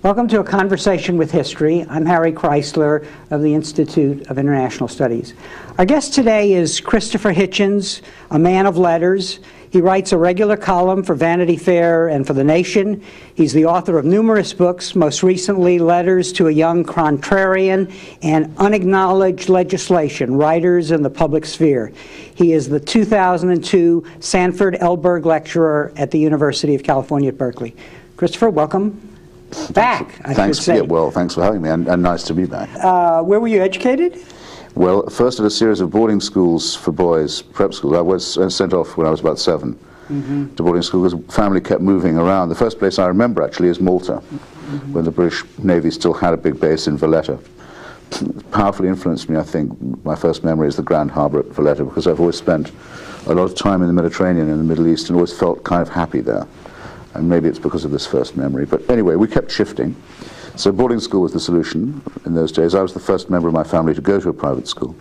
Welcome to A Conversation with History. I'm Harry Chrysler of the Institute of International Studies. Our guest today is Christopher Hitchens, a man of letters. He writes a regular column for Vanity Fair and for The Nation. He's the author of numerous books, most recently Letters to a Young Contrarian and Unacknowledged Legislation, Writers in the Public Sphere. He is the 2002 Sanford Elberg Lecturer at the University of California at Berkeley. Christopher, welcome. Back, I should say. Yeah, well, thanks for having me, and nice to be back. Where were you educated? Well, first at a series of boarding schools for boys, prep schools. I was sent off when I was about 7 to boarding school because family kept moving around. The first place I remember, actually, is Malta, when the British Navy still had a big base in Valletta. It powerfully influenced me, I think. My first memory is the Grand Harbour at Valletta, because I've always spent a lot of time in the Mediterranean and the Middle East and always felt kind of happy there. And maybe it's because of this first memory. But anyway, we kept shifting. So boarding school was the solution in those days. I was the first member of my family to go to a private school.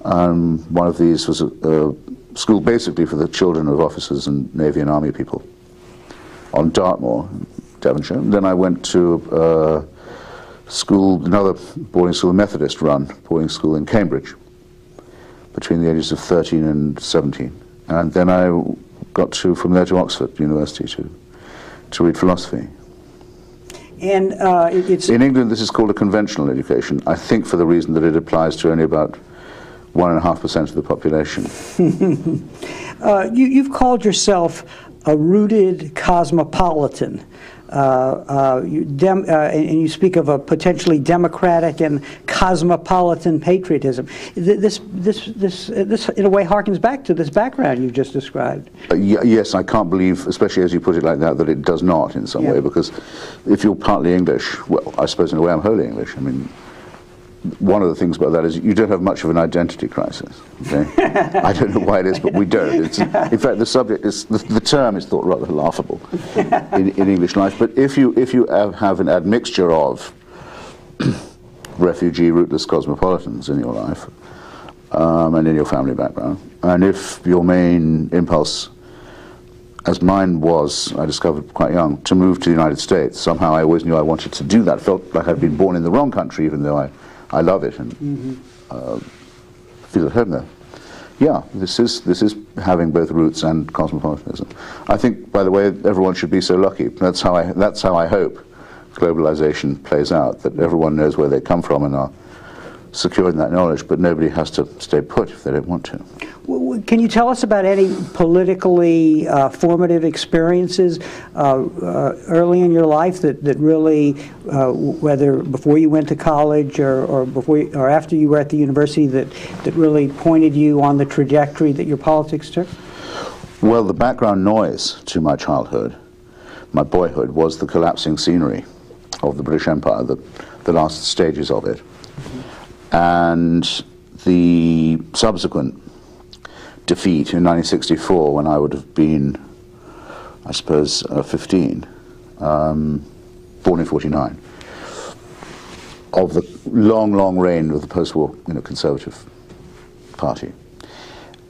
One of these was a school basically for the children of officers and Navy and Army people on Dartmoor, Devonshire. And then I went to school, another boarding school, Methodist-run boarding school in Cambridge, between the ages of 13 and 17. And then I got from there to Oxford University to read philosophy. And in England, this is called a conventional education, I think for the reason that it applies to only about 1.5% of the population. You've called yourself a rooted cosmopolitan. And you speak of a potentially democratic and cosmopolitan patriotism. This in a way harkens back to this background you've just described. Yes, I can't believe, especially as you put it like that it does not in some way, because if you're partly English, well, I suppose in a way I'm wholly English. I mean, one of the things about that is you don't have much of an identity crisis. Okay? I don't know why it is, but we don't. In fact, the subject is the term is thought rather laughable in English life. But if you have an admixture of refugee, rootless cosmopolitans in your life and in your family background, and if your main impulse, as mine was, I discovered quite young, to move to the United States, somehow I always knew I wanted to do that. Felt like I'd been born in the wrong country, even though I love it and feel at home there. Yeah, this is having both roots and cosmopolitanism. I think, by the way, everyone should be so lucky. That's how I hope globalization plays out, that everyone knows where they come from and are secure in that knowledge, but nobody has to stay put if they don't want to. Can you tell us about any politically formative experiences early in your life that really, whether before you went to college or after you were at the university, that really pointed you on the trajectory that your politics took? Well, the background noise to my childhood, my boyhood, was the collapsing scenery of the British Empire, the last stages of it, and the subsequent defeat in 1964, when I would have been, I suppose, 15, born in 49, of the long, long reign of the post-war, Conservative Party.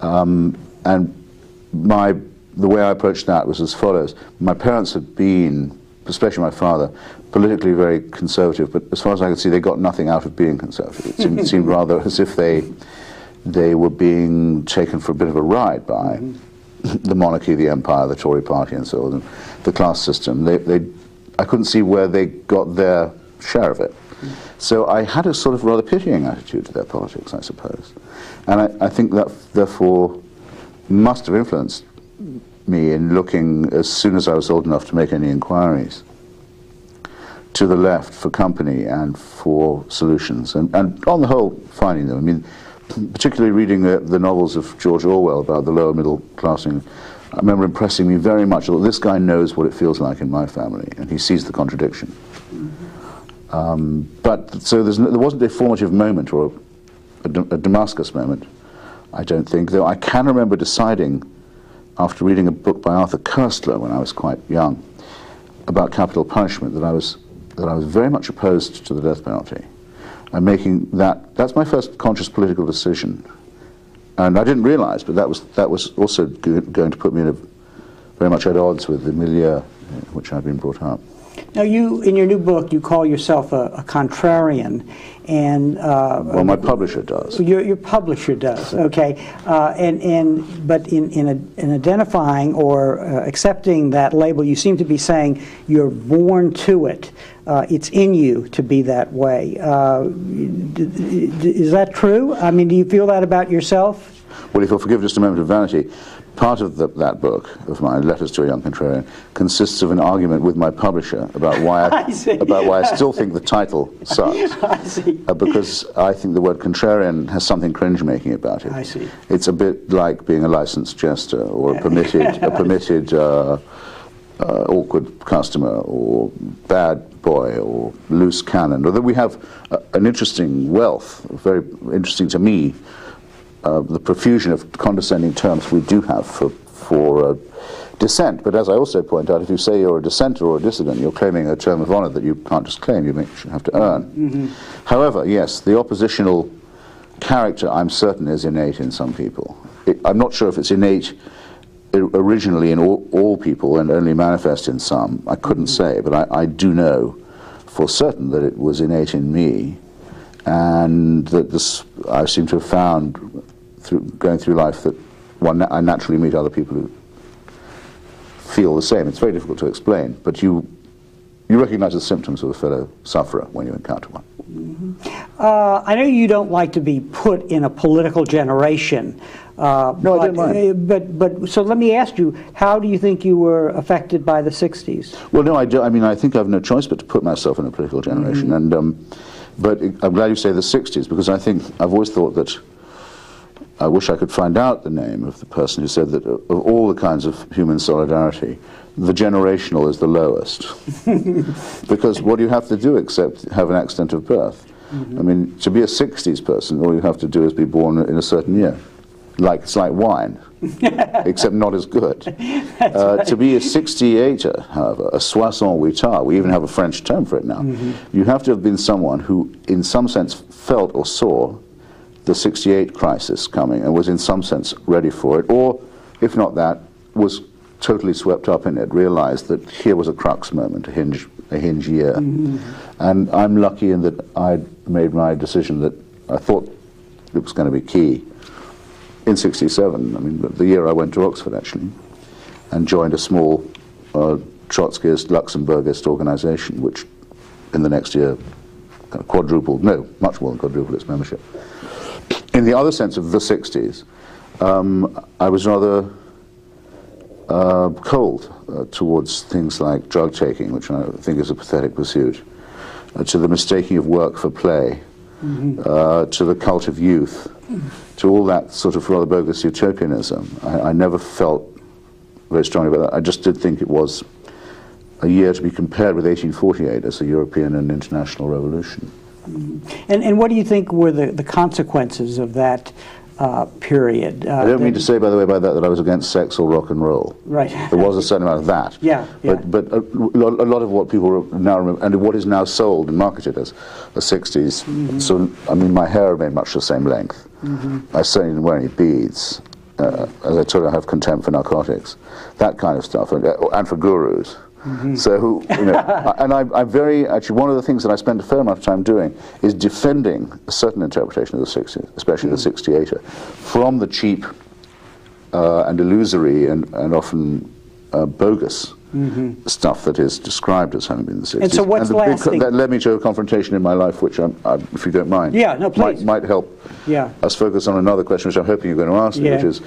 And the way I approached that was as follows. My parents had been, especially my father, politically very conservative, but as far as I could see, they got nothing out of being conservative. It seemed rather as if they were being taken for a bit of a ride by the monarchy, the empire, the Tory party, and so on, the class system. I couldn't see where they got their share of it. So I had a sort of rather pitying attitude to their politics, I suppose. And I think that, therefore, must have influenced me in looking, as soon as I was old enough to make any inquiries, to the left for company and for solutions. And on the whole, finding them. I mean, particularly reading the novels of George Orwell about the lower middle classing, I remember impressing me very much that this guy knows what it feels like in my family, and he sees the contradiction. So there wasn't a formative moment or a Damascus moment, I don't think, though I can remember deciding, after reading a book by Arthur Koestler when I was quite young, about capital punishment, that I was very much opposed to the death penalty. And making that's my first conscious political decision. And I didn't realize, but that was also going to put me very much at odds with the milieu in which I'd been brought up. Now, in your new book, you call yourself a contrarian, and well, my publisher does. Your publisher does, okay. But in identifying or accepting that label, you seem to be saying you're born to it. It's in you to be that way. Is that true? I mean, do you feel that about yourself? Well, if you'll forgive just a moment of vanity, part of that book of mine, Letters to a Young Contrarian, consists of an argument with my publisher about why I still think the title sucks. I see. Because I think the word contrarian has something cringe-making about it. I see. It's a bit like being a licensed jester or a permitted awkward customer or bad boy or loose cannon. Although we have an interesting wealth, very interesting to me, the profusion of condescending terms we do have for dissent. But as I also point out, if you say you're a dissenter or a dissident, you're claiming a term of honor that you can't just claim, you have to earn. Mm-hmm. However, yes, the oppositional character, I'm certain, is innate in some people. I'm not sure if it's innate originally in all people and only manifest in some. I couldn't say, but I do know for certain that it was innate in me, and that I seem to have found, going through life, that I naturally meet other people who feel the same. It's very difficult to explain, but you recognize the symptoms of a fellow sufferer when you encounter one. Mm-hmm. I know you don't like to be put in a political generation. No, I don't mind. But so let me ask you, how do you think you were affected by the 60s? Well, no, I do. I mean, I think I have no choice but to put myself in a political generation. Mm-hmm. And but I'm glad you say the 60s, because I think I've always thought that I wish I could find out the name of the person who said that of all the kinds of human solidarity, the generational is the lowest. Because what do you have to do except have an accident of birth? Mm-hmm. I mean, to be a 60s person, all you have to do is be born in a certain year. It's like wine, except not as good. Right. To be a 68er, however, a 68er, we even have a French term for it now, mm-hmm. you have to have been someone who, in some sense, felt or saw the 68 crisis coming and was in some sense ready for it, or, if not that, was totally swept up in it, realized that here was a crux moment, a hinge year. Mm-hmm. And I'm lucky in that I'd made my decision that I thought it was going to be key in 67, I mean, the year I went to Oxford, actually, and joined a small Trotskyist, Luxembourgist organization, which in the next year quadrupled, no, much more than quadrupled its membership. In the other sense of the 60s, I was rather cold towards things like drug taking, which I think is a pathetic pursuit, to the mistaking of work for play, mm-hmm. To the cult of youth, to all that sort of rather bogus utopianism. I never felt very strongly about that. I just did think it was a year to be compared with 1848 as a European and international revolution. Mm-hmm. And what do you think were the consequences of that period? I don't mean to say, by the way, by that I was against sex or rock and roll. Right. There was a certain amount of that. Yeah. But a lot of what people now remember, and what is now sold and marketed as the 60s, mm-hmm. so, I mean, my hair remained much the same length. Mm-hmm. I certainly didn't wear any beads. As I told you, I have contempt for narcotics. That kind of stuff, and for gurus. Mm-hmm. So, you know, and I'm very, actually, one of the things that I spend a fair amount of time doing is defending a certain interpretation of the 60s, especially mm-hmm. the 68er, from the cheap and illusory and often bogus mm-hmm. stuff that is described as having been the 60s. And so what's lasting? That led me to a confrontation in my life, which, if you don't mind, yeah, no, please. Might help us focus on another question, which I'm hoping you're going to ask me, which is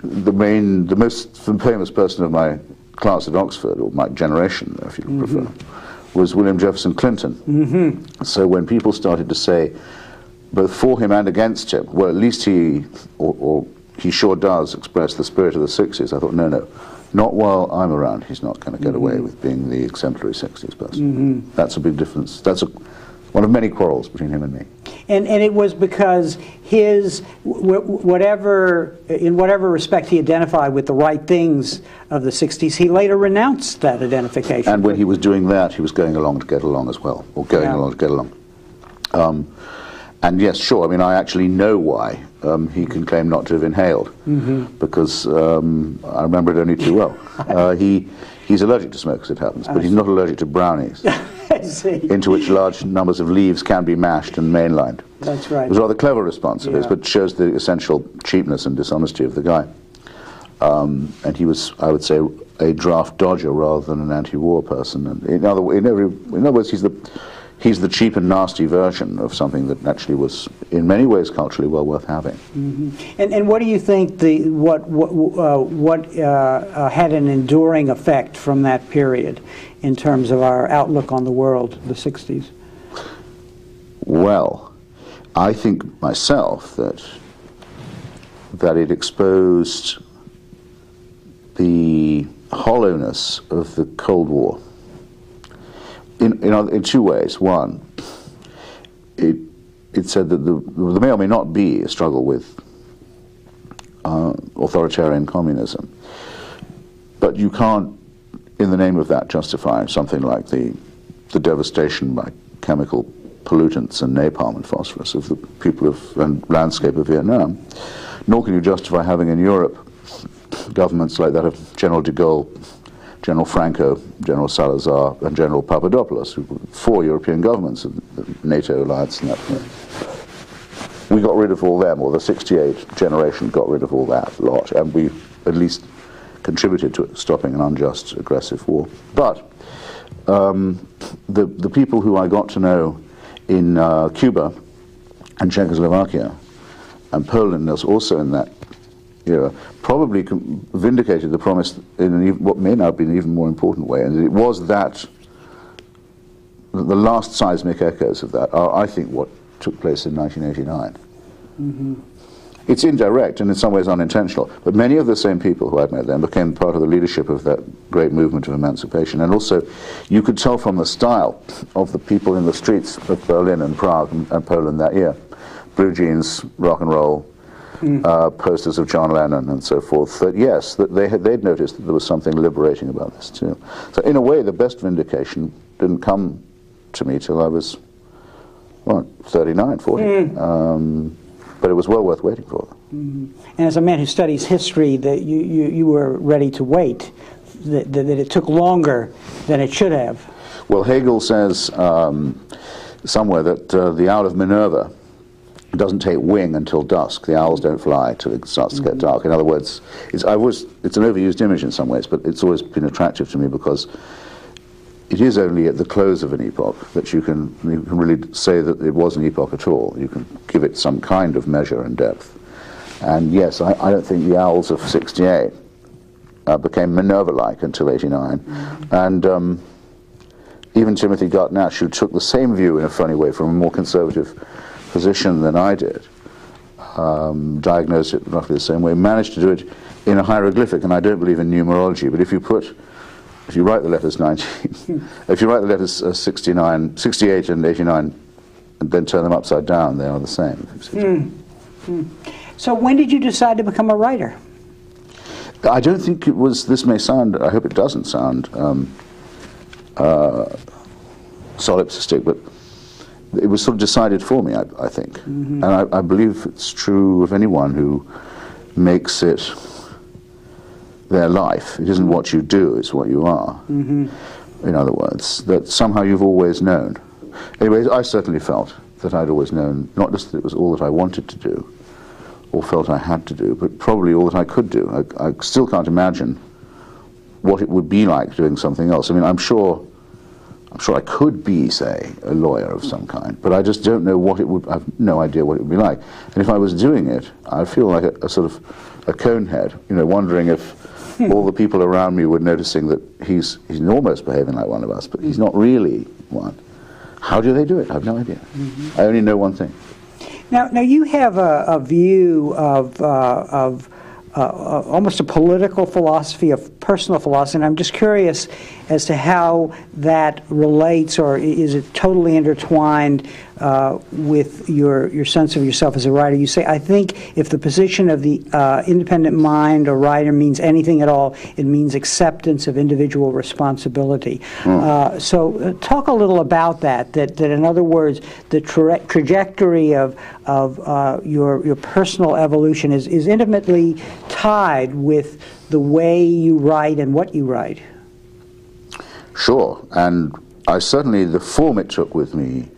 the most famous person of my class at Oxford, or my generation, if you mm-hmm. prefer, was William Jefferson Clinton. Mm-hmm. So when people started to say, both for him and against him, well, at least he sure does express the spirit of the 60s, I thought, no, Not while I'm around. He's not going to get away with being the exemplary 60s person. That's a big difference. That's one of many quarrels between him and me. And it was because his, in whatever respect he identified with the right things of the 60s, he later renounced that identification. And when he was doing that, he was going along to get along as well, or going along to get along. And yes, sure, I mean, I actually know why he can claim not to have inhaled, because I remember it only too well. He's allergic to smoke, as it happens, but he's not allergic to brownies. I see. Into which large numbers of leaves can be mashed and mainlined. That's right. It was a rather clever response of his, but shows the essential cheapness and dishonesty of the guy. And he was, I would say, a draft dodger rather than an anti-war person. And in other words, he's the cheap and nasty version of something that actually was, in many ways, culturally well worth having. And what do you think what had an enduring effect from that period in terms of our outlook on the world, the 60s? Well, I think myself that it exposed the hollowness of the Cold War in two ways. One, it said that there may or may not be a struggle with authoritarian communism, but you can't, in the name of that, justify something like the devastation by chemical pollutants and napalm and phosphorus of the people and landscape of Vietnam. Nor can you justify having in Europe governments like that of General de Gaulle, General Franco, General Salazar, and General Papadopoulos, who were four European governments of the NATO alliance and that. We got rid of all them, or the 68 generation got rid of all that lot, and we at least contributed to stopping an unjust, aggressive war. But the people who I got to know in Cuba and Czechoslovakia and Poland, also in that era, probably vindicated the promise in what may now be an even more important way, and it was that the last seismic echoes of that are, I think, what took place in 1989. It's indirect and in some ways unintentional, but many of the same people who I'd met then became part of the leadership of that great movement of emancipation. And also, you could tell from the style of the people in the streets of Berlin and Prague and Poland that year, blue jeans, rock and roll, posters of John Lennon and so forth, that yes, that they'd noticed that there was something liberating about this too. So in a way, the best vindication didn't come to me till I was, what, 39, 40. But it was well worth waiting for. And as a man who studies history, that you were ready to wait, that it took longer than it should have. Well, Hegel says somewhere that the owl of Minerva doesn't take wing until dusk. The owls don't fly till it starts to get dark. In other words, it's an overused image in some ways, but it's always been attractive to me because it is only at the close of an epoch that you can really say that it was an epoch at all. You can give it some kind of measure and depth. And yes, I don't think the owls of 68 became Minerva-like until 89. And even Timothy Gartnash, who took the same view in a funny way from a more conservative position than I did, diagnosed it roughly the same way, managed to do it in a hieroglyphic. And I don't believe in numerology, but if you write the letters 19, if you write the letters 69, 68 and 89, and then turn them upside down, they are the same. So when did you decide to become a writer? I don't think it was, this may sound, I hope it doesn't sound solipsistic, but it was sort of decided for me, I think. And I believe it's true of anyone who makes it their life. It isn't what you do, it's what you are. In other words, that somehow you've always known. Anyway, I certainly felt that I'd always known, not just that it was all that I wanted to do, or felt I had to do, but probably all that I could do. I still can't imagine what it would be like doing something else. I mean, I'm sure I could be, say, a lawyer of some kind, but I just don't know what it would, I have no idea what it would be like. And if I was doing it, I'd feel like a sort of a conehead, you know, wondering if all the people around me were noticing that he's almost behaving like one of us, but he's not really one. How do they do it? I have no idea. I only know one thing. Now you have a view of almost a political philosophy of personal philosophy, and I'm just curious as to how that relates, or is it totally intertwined with your sense of yourself as a writer. You say, I think if the position of the independent mind or writer means anything at all, it means acceptance of individual responsibility. So talk a little about that in other words, the trajectory of your personal evolution is intimately tied with the way you write and what you write. Sure, and I certainly, the form it took with me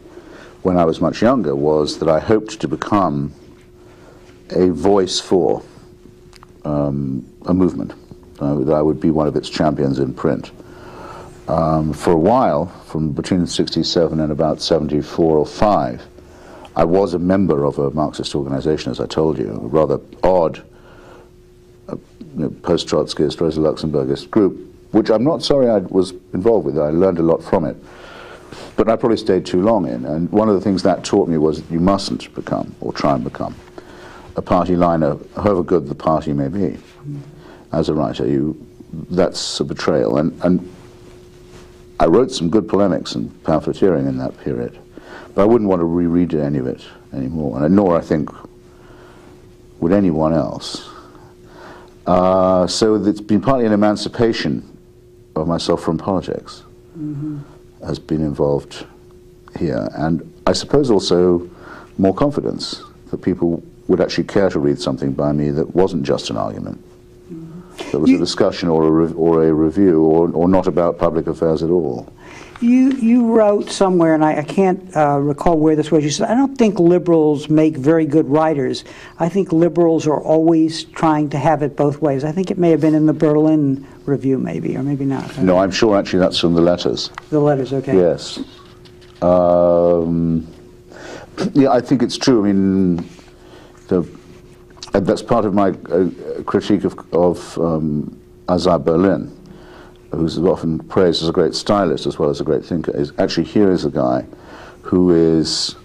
when I was much younger was that I hoped to become a voice for a movement, that I would be one of its champions in print. For a while, from between 67 and about 74 or 5, I was a member of a Marxist organization, as I told you, a rather odd post-Trotskyist, Rosa Luxemburgist group, which I'm not sorry I was involved with. I learned a lot from it. But I probably stayed too long in, and one of the things that taught me was that you mustn't become, or try and become, a party liner, however good the party may be. As a writer, that's a betrayal. And I wrote some good polemics and pamphleteering in that period, but I wouldn't want to reread any of it anymore, and nor, I think, would anyone else. So it's been partly an emancipation of myself from politics. Has been involved here, and I suppose also more confidence that people would actually care to read something by me that wasn't just an argument, that was a discussion or a review or not about public affairs at all. You wrote somewhere, and I can't recall where this was, you said, I don't think liberals make very good writers. I think liberals are always trying to have it both ways. I think it may have been in the Berlin Review, maybe, or maybe not. No, I'm sure actually that's from the letters. The letters, okay. Yes. Yeah, I think it's true. I mean, that's part of my critique of Isaiah Berlin, who's often praised as a great stylist as well as a great thinker. Actually, here is a guy who is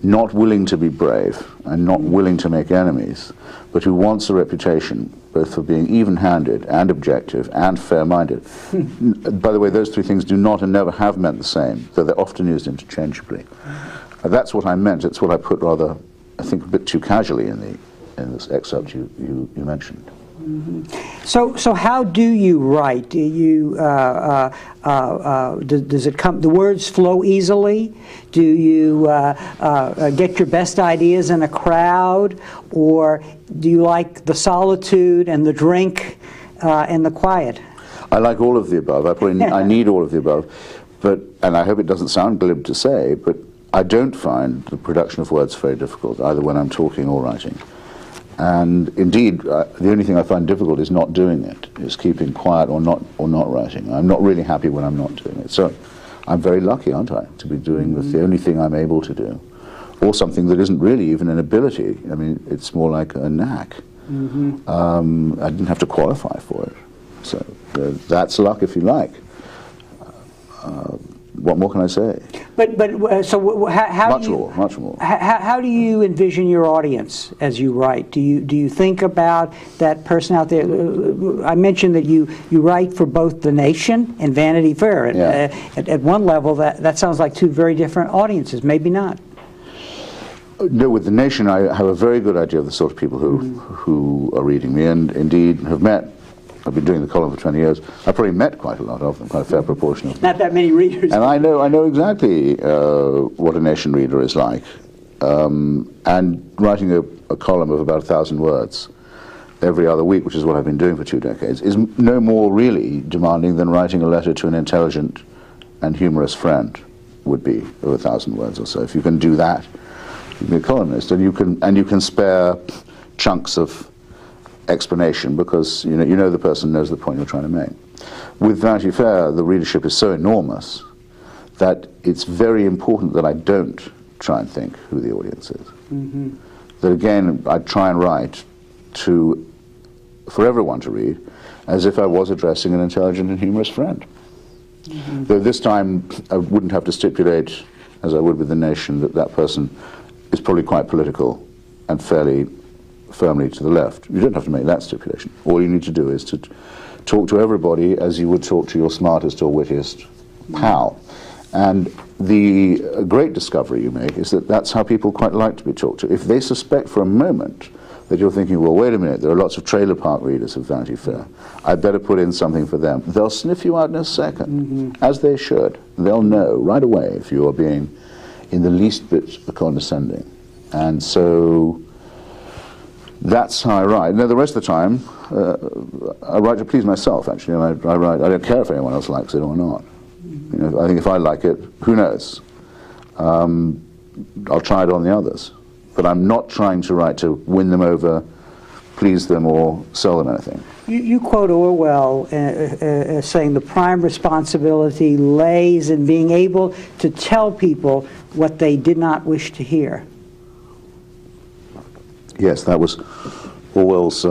not willing to be brave and not willing to make enemies, but who wants a reputation both for being even-handed and objective and fair-minded. By the way, those three things do not and never have meant the same, though they're often used interchangeably. That's what I meant. It's what I put rather, I think, a bit too casually in this excerpt you mentioned. So how do you write? Do you does it come? The words flow easily? Do you get your best ideas in a crowd, or do you like the solitude and the drink and the quiet? I like all of the above. I need all of the above, and I hope it doesn't sound glib to say, but I don't find the production of words very difficult, either when I'm talking or writing. And indeed, the only thing I find difficult is not doing it, is keeping quiet or not writing. I'm not really happy when I'm not doing it. So I'm very lucky, aren't I, to be doing the only thing I'm able to do, or something that isn't really even an ability. I mean, it's more like a knack. I didn't have to qualify for it. So that's luck, if you like. What more can I say? So how much do you, more, much more. How do you envision your audience as you write? Do you think about that person out there? I mentioned that you write for both The Nation and Vanity Fair. At one level, that sounds like two very different audiences. Maybe not. No, with The Nation, I have a very good idea of the sort of people who are reading me, and indeed have met. I've been doing the column for 20 years. I've probably met quite a lot of them, quite a fair proportion of them. Not that many readers. And I know exactly what a Nation reader is like. And writing a column of about 1,000 words every other week, which is what I've been doing for 2 decades, is no more really demanding than writing a letter to an intelligent and humorous friend would be of 1,000 words or so. If you can do that, you can be a columnist, and you can spare chunks of explanation, because you know the person knows the point you're trying to make. With Vanity Fair, the readership is so enormous that it's very important that I don't try and think who the audience is. That again, I try and write for everyone to read, as if I was addressing an intelligent and humorous friend. Though this time I wouldn't have to stipulate, as I would with The Nation, that person is probably quite political and fairly firmly to the left. You don't have to make that stipulation. All you need to do is to talk to everybody as you would talk to your smartest or wittiest pal. And the great discovery you make is that that's how people quite like to be talked to. If they suspect for a moment that you're thinking, well, wait a minute, there are lots of trailer park readers of Vanity Fair, I'd better put in something for them. They'll sniff you out in a second, as they should. They'll know right away if you are being in the least bit condescending. And so that's how I write. Now, the rest of the time, I write to please myself, actually. And I write, I don't care if anyone else likes it or not. You know, I think if I like it, who knows? I'll try it on the others. But I'm not trying to write to win them over, please them, or sell them anything. You quote Orwell as saying the prime responsibility lays in being able to tell people what they did not wish to hear. Yes, that was Orwell's.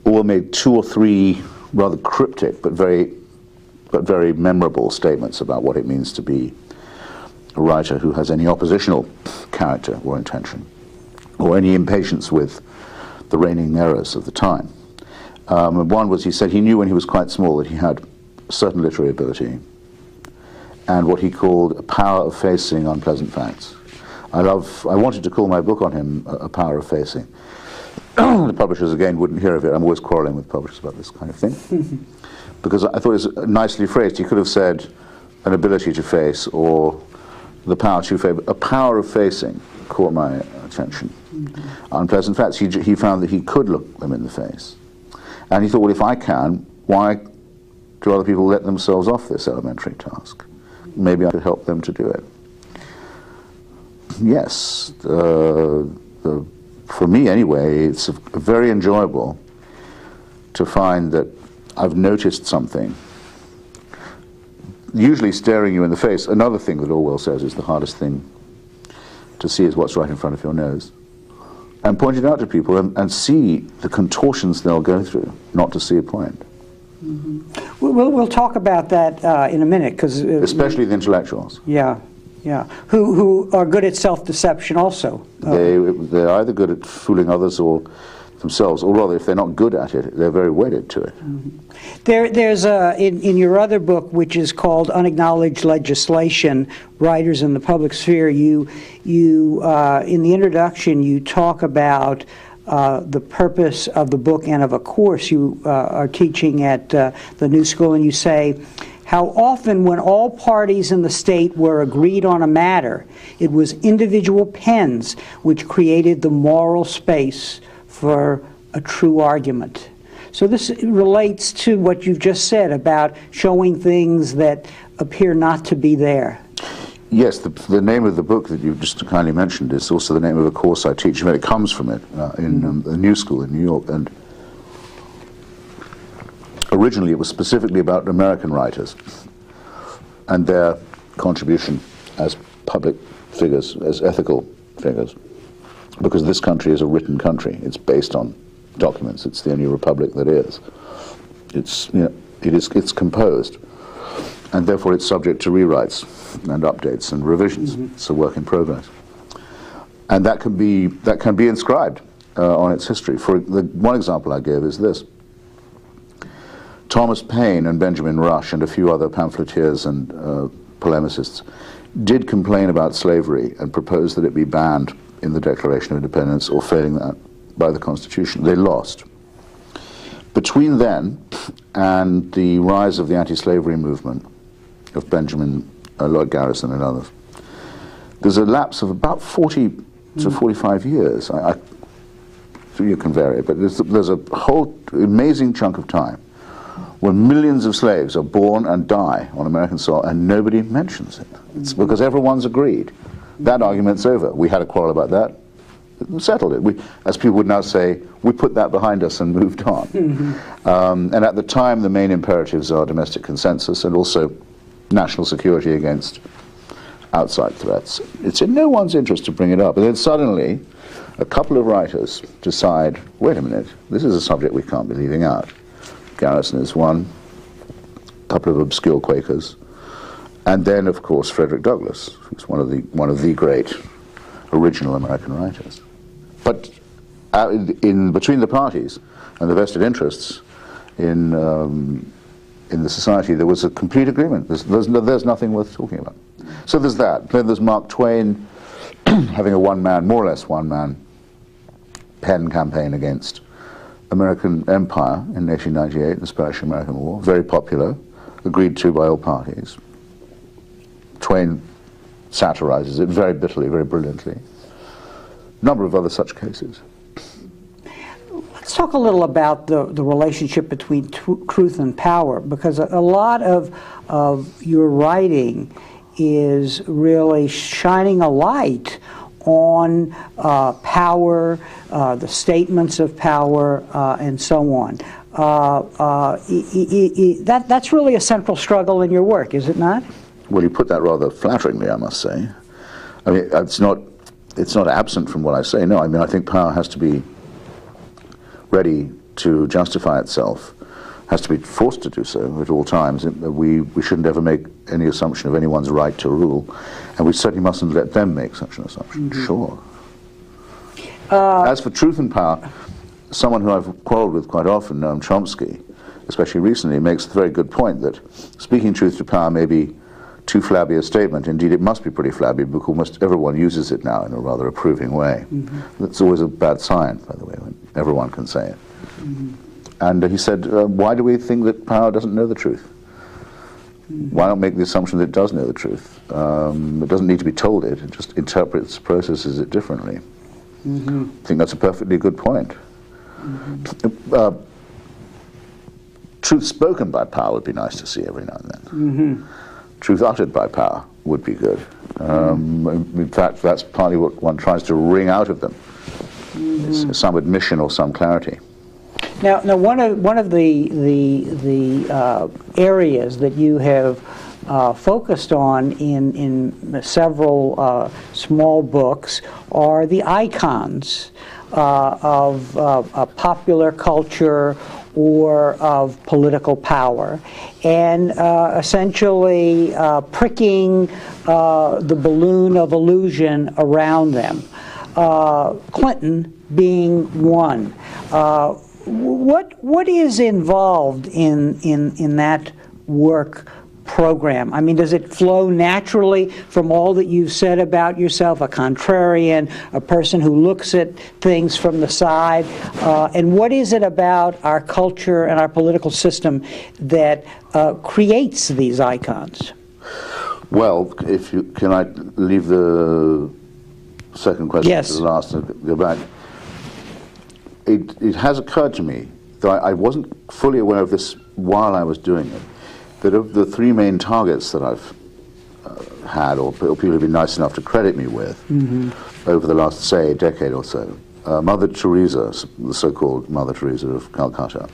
Orwell made 2 or 3 rather cryptic but very memorable statements about what it means to be a writer who has any oppositional character or intention, or any impatience with the reigning errors of the time. And one was, he said he knew when he was quite small that he had certain literary ability and what he called a power of facing unpleasant facts. I wanted to call my book on him A Power of Facing. The publishers, again, wouldn't hear of it. I'm always quarreling with publishers about this kind of thing. Because I thought it was nicely phrased. He could have said an ability to face or the power to face. A power of facing caught my attention. Unpleasant facts, he found that he could look them in the face. And he thought, well, if I can, why do other people let themselves off this elementary task? Maybe I could help them to do it. Yes, for me anyway, it's very enjoyable to find that I've noticed something, usually staring you in the face. Another thing that Orwell says is the hardest thing to see is what's right in front of your nose. And point it out to people and see the contortions they'll go through not to see a point. We'll talk about that in a minute, because especially the intellectuals. Yeah, yeah, who are good at self-deception also. They're either good at fooling others or themselves, or rather, if they're not good at it, they're very wedded to it. There's in your other book, which is called Unacknowledged Legislation, Writers in the Public Sphere, you in the introduction, you talk about the purpose of the book and of a course you are teaching at the New School, and you say, how often when all parties in the state were agreed on a matter, it was individual pens which created the moral space for a true argument. So this relates to what you've just said about showing things that appear not to be there. Yes, the name of the book that you just kindly mentioned is also the name of a course I teach. I mean, it comes from it in the New School in New York. And originally it was specifically about American writers and their contribution as public figures, as ethical figures. Because this country is a written country. It's based on documents. It's the only republic that is. It's it's composed, and therefore it's subject to rewrites and updates and revisions. It's a work in progress, and that can be inscribed on its history. For the one example I gave is this: Thomas Paine and Benjamin Rush and a few other pamphleteers and polemicists did complain about slavery and propose that it be banned in the Declaration of Independence, or failing that, by the Constitution. They lost. Between then and the rise of the anti-slavery movement of Benjamin Lloyd Garrison and others, there's a lapse of about 40 to 45 years. You can vary it, but there's a whole amazing chunk of time when millions of slaves are born and die on American soil and nobody mentions it. It's because everyone's agreed. That argument's over. We had a quarrel about that. We settled it. We, as people would now say, we put that behind us and moved on. And at the time, the main imperatives are domestic consensus and also national security against outside threats. It's in no one's interest to bring it up. And then suddenly, a couple of writers decide, wait a minute, this is a subject we can't be leaving out. Garrison is one, a couple of obscure Quakers, and then, of course, Frederick Douglass, who's one of the great original American writers. But in between the parties and the vested interests in the society, there was a complete agreement. There's nothing worth talking about. So there's that. Then there's Mark Twain having a one-man, more or less one-man, pen campaign against American empire in 1898, the Spanish-American War. Very popular, agreed to by all parties. Twain satirizes it very bitterly, very brilliantly. A number of other such cases. Let's talk a little about the relationship between truth and power, because a lot of your writing is really shining a light on power, the statements of power, and so on. That's really a central struggle in your work, is it not? Well, you put that rather flatteringly, I must say. I mean, it's not absent from what I say. No, I mean, I think power has to be ready to justify itself, has to be forced to do so at all times. We shouldn't ever make any assumption of anyone's right to rule, and we certainly mustn't let them make such an assumption. Mm-hmm. Sure. As for truth and power, someone who I've quarreled with quite often, Noam Chomsky, especially recently, makes the very good point that speaking truth to power may be too flabby a statement. Indeed, it must be pretty flabby, because almost everyone uses it now in a rather approving way. Mm-hmm. That's always a bad sign, by the way, when everyone can say it. Mm-hmm. And he said, why do we think that power doesn't know the truth? Mm-hmm. Why not make the assumption that it does know the truth? It doesn't need to be told it just interprets, processes it differently. Mm-hmm. I think that's a perfectly good point. Mm-hmm. Truth spoken by power would be nice to see every now and then. Mm-hmm. Truth uttered by power would be good. In fact, that's partly what one tries to wring out of them. Mm-hmm. Is some admission or some clarity. Now one of the areas that you have focused on in several small books are the icons of popular culture or of political power, and essentially pricking the balloon of illusion around them. Clinton being one. What is involved in that work program? I mean, does it flow naturally from all that you've said about yourself, a contrarian, a person who looks at things from the side? And what is it about our culture and our political system that creates these icons? Well, can I leave the second question to the last and go back? It has occurred to me, though I wasn't fully aware of this while I was doing it, that of the three main targets that I've had, or people have been nice enough to credit me with, mm-hmm. over the last, say, decade or so, Mother Teresa, the so-called Mother Teresa of Calcutta,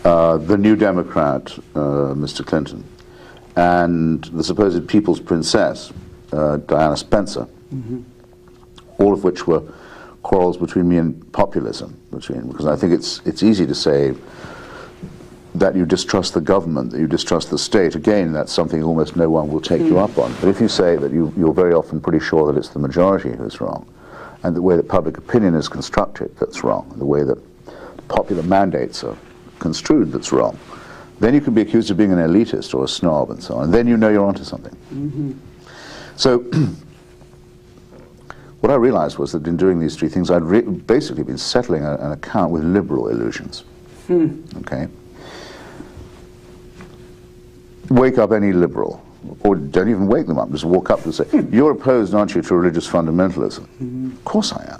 the New Democrat, Mr. Clinton, and the supposed People's Princess, Diana Spencer, mm-hmm. all of which were quarrels between me and populism, because I think it's easy to say that you distrust the government, that you distrust the state. Again, that's something almost no one will take you up on. But if you say that you're very often pretty sure that it's the majority who's wrong, and the way that public opinion is constructed that's wrong, the way that popular mandates are construed that's wrong, then you can be accused of being an elitist or a snob and so on, and then you know you're onto something. Mm-hmm. So what I realized was that in doing these three things, I'd basically been settling an account with liberal illusions. Okay? Wake up any liberal, or don't even wake them up, just walk up and say, you're opposed, aren't you, to religious fundamentalism? Mm-hmm. Of course I am.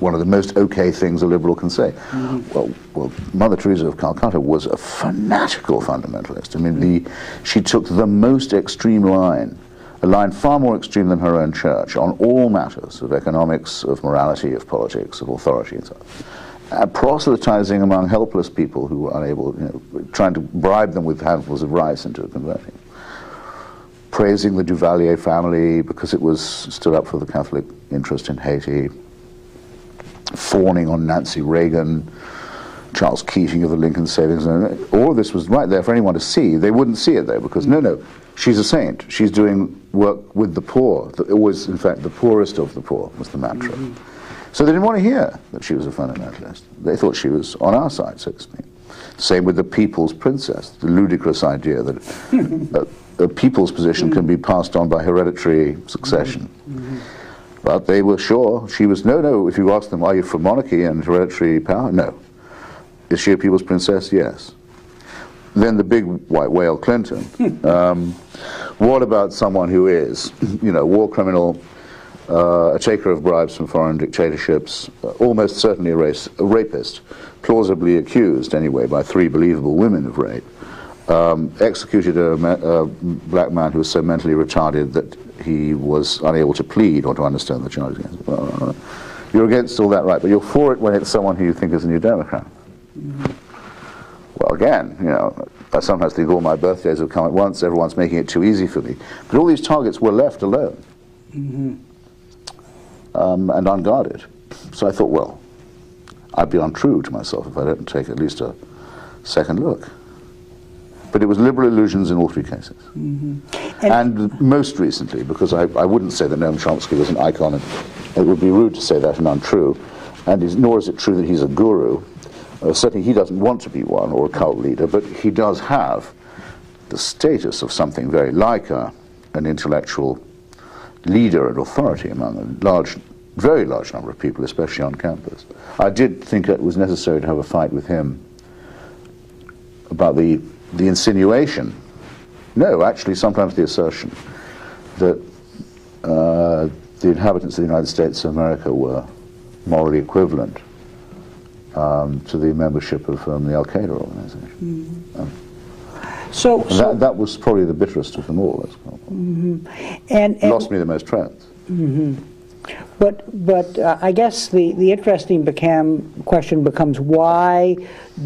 One of the most okay things a liberal can say. Mm-hmm. Well, Mother Teresa of Calcutta was a fanatical fundamentalist. I mean, she took the most extreme line, a line far more extreme than her own church, on all matters of economics, of morality, of politics, of authority, and so on. Proselytizing among helpless people who were unable, trying to bribe them with handfuls of rice into converting. Praising the Duvalier family because it was stood up for the Catholic interest in Haiti. Fawning on Nancy Reagan, Charles Keating of the Lincoln Savings. All of this was right there for anyone to see. They wouldn't see it though, because no, she's a saint. She's doing work with the poor. Always, in fact, the poorest of the poor was the mantra. Mm-hmm. So they didn't want to hear that she was a fundamentalist. They thought she was on our side, so to speak. Same with the people's princess, the ludicrous idea that a people's position can be passed on by hereditary succession. But they were sure she was, no, if you ask them, are you for monarchy and hereditary power? No. Is she a people's princess? Yes. Then the big white whale, Clinton. What about someone who is, war criminal, a taker of bribes from foreign dictatorships, almost certainly a rapist, plausibly accused anyway by 3 believable women of rape, executed a black man who was so mentally retarded that he was unable to plead or to understand the charges against him. You're against all that, right, but you're for it when it's someone who you think is a New Democrat. Well, again, I sometimes think all my birthdays have come at once, everyone's making it too easy for me. But all these targets were left alone. And unguarded. So I thought, well, I'd be untrue to myself if I don't take at least a second look. But it was liberal illusions in all 3 cases. And most recently, because I wouldn't say that Noam Chomsky was an icon, and it would be rude to say that and untrue, and nor is it true that he's a guru. Certainly he doesn't want to be one, or a cult leader, but he does have the status of something very like an intellectual leader and authority among a very large number of people, especially on campus. I did think it was necessary to have a fight with him about the insinuation, no, actually sometimes the assertion, that the inhabitants of the United States of America were morally equivalent to the membership of the Al-Qaeda organization. So that was probably the bitterest of them all. And lost me the most friends. But I guess the interesting question becomes, why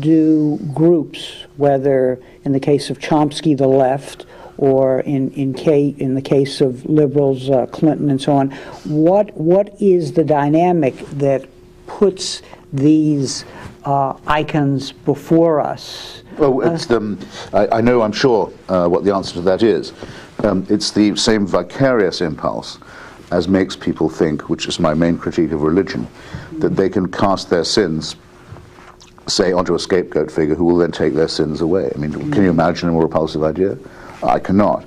do groups, whether in the case of Chomsky, the left, or in the case of liberals, Clinton and so on, what is the dynamic that puts these icons before us? Oh, it's I know, I'm sure, what the answer to that is. It's the same vicarious impulse as makes people think, which is my main critique of religion, that they can cast their sins, say, onto a scapegoat figure who will then take their sins away. I mean, can you imagine a more repulsive idea? I cannot.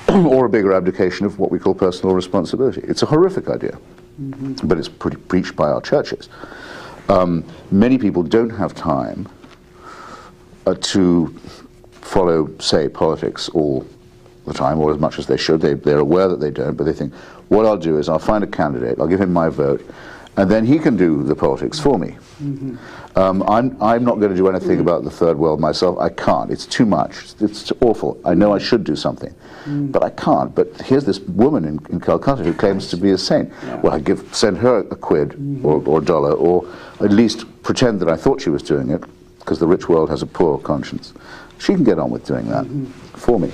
Or a bigger abdication of what we call personal responsibility. It's a horrific idea, but it's pretty preached by our churches. Many people don't have time to follow, say, politics all the time, or as much as they should. They're aware that they don't, but they think, what I'll do is I'll find a candidate, I'll give him my vote, and then he can do the politics for me. I'm not going to do anything about the third world myself. I can't. It's too much. It's awful. I know I should do something, but I can't. But here's this woman in Calcutta who claims to be a saint. Well, I send her a quid or a dollar, or at least pretend that I thought she was doing it, because the rich world has a poor conscience. She can get on with doing that for me.